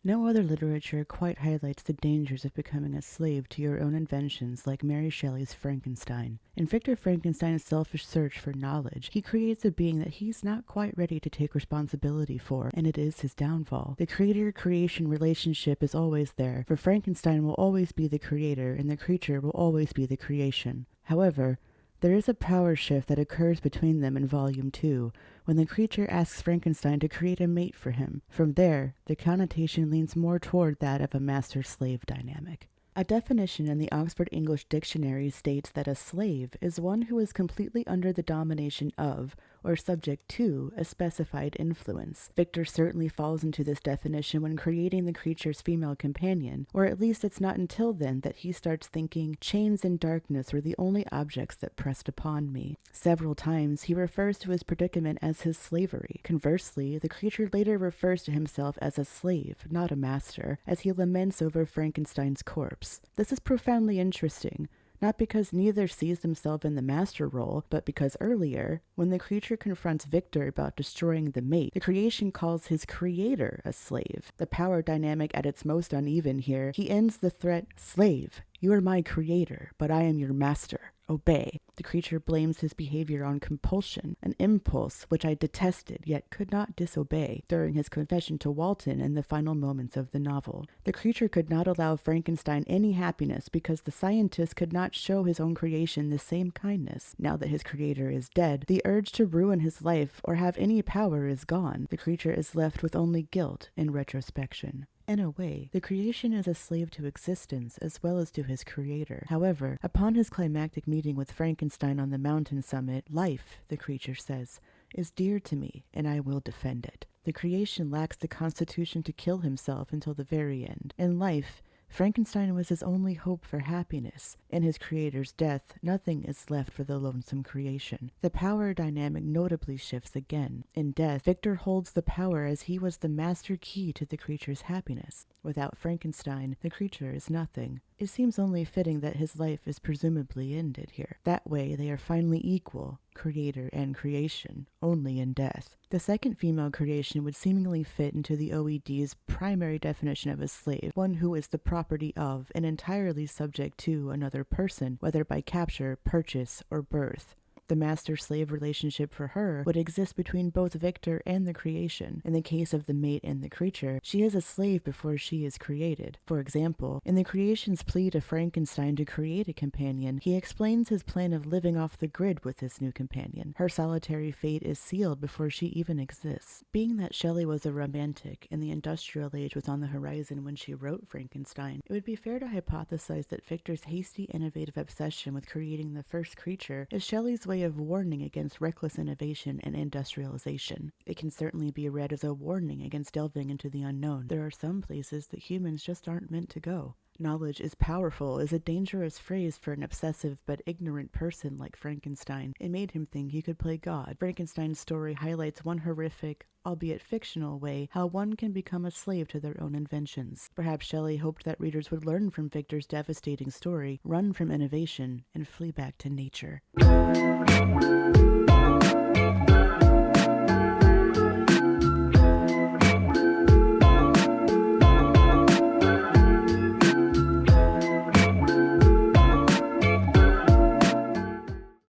No other literature quite highlights the dangers of becoming a slave to your own inventions like Mary Shelley's Frankenstein. In Victor Frankenstein's selfish search for knowledge, he creates a being that he's not quite ready to take responsibility for, and it is his downfall. The creator-creation relationship is always there, for Frankenstein will always be the creator, and the creature will always be the creation. However, there is a power shift that occurs between them in Volume 2, when the creature asks Frankenstein to create a mate for him. From there, the connotation leans more toward that of a master-slave dynamic. A definition in the Oxford English Dictionary states that a slave is one who is completely under the domination of, or subject to, a specified influence. Victor certainly falls into this definition when creating the creature's female companion, or at least it's not until then that he starts thinking, chains and darkness were the only objects that pressed upon me. Several times he refers to his predicament as his slavery. Conversely, the creature later refers to himself as a slave, not a master, as he laments over Frankenstein's corpse. This is profoundly interesting, not because neither sees himself in the master role, but because earlier, when the creature confronts Victor about destroying the mate, the creation calls his creator a slave. The power dynamic at its most uneven here, he ends the threat, "Slave, you are my creator, but I am your master. Obey." The creature blames his behavior on compulsion, an impulse which I detested yet could not disobey during his confession to Walton in the final moments of the novel. The creature could not allow Frankenstein any happiness because the scientist could not show his own creation the same kindness. Now that his creator is dead, the urge to ruin his life or have any power is gone. The creature is left with only guilt in retrospection. In a way, the creation is a slave to existence as well as to his creator. However, upon his climactic meeting with Frankenstein on the mountain summit, life, the creature says, is dear to me, and I will defend it. The creation lacks the constitution to kill himself until the very end. In life, Frankenstein was his only hope for happiness. In his creator's death, nothing is left for the lonesome creation. The power dynamic notably shifts again. In death, Victor holds the power as he was the master key to the creature's happiness. Without Frankenstein, the creature is nothing. It seems only fitting that his life is presumably ended here. That way, they are finally equal, creator and creation, only in death. The second female creation would seemingly fit into the OED's primary definition of a slave, one who is the property of and entirely subject to another person, whether by capture, purchase, or birth. The master-slave relationship for her would exist between both Victor and the creation. In the case of the mate and the creature, she is a slave before she is created. For example, in the creation's plea to Frankenstein to create a companion, he explains his plan of living off the grid with this new companion. Her solitary fate is sealed before she even exists. Being that Shelley was a romantic and the industrial age was on the horizon when she wrote Frankenstein, it would be fair to hypothesize that Victor's hasty, innovative obsession with creating the first creature is Shelley's way of warning against reckless innovation and industrialization. It can certainly be read as a warning against delving into the unknown. There are some places that humans just aren't meant to go. Knowledge is powerful is a dangerous phrase for an obsessive but ignorant person like Frankenstein. It made him think he could play God. Frankenstein's story highlights one horrific, albeit fictional way, how one can become a slave to their own inventions. Perhaps Shelley hoped that readers would learn from Victor's devastating story, run from innovation, and flee back to nature.